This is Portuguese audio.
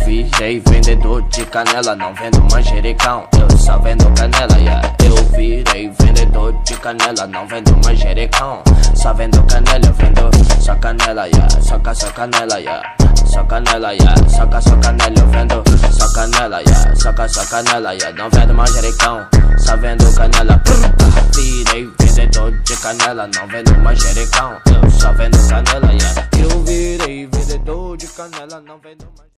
virei vendedor de canela, não vendo manjericão, eu só vendo canela, yeah. Eu virei vendedor de canela, não vendo manjericão, só vendo canela, eu vendo só canela, yeah. Só canela, yeah. Só canela, yeah. Só canela, eu vendo só canela, yeah. Só canela, yeah. Não vendo manjericão, só vendo canela. Virei vendedor de canela, não vendo manjericão, eu só vendo canela, yeah. Eu virei vendedor de canela, não vendo manjericão.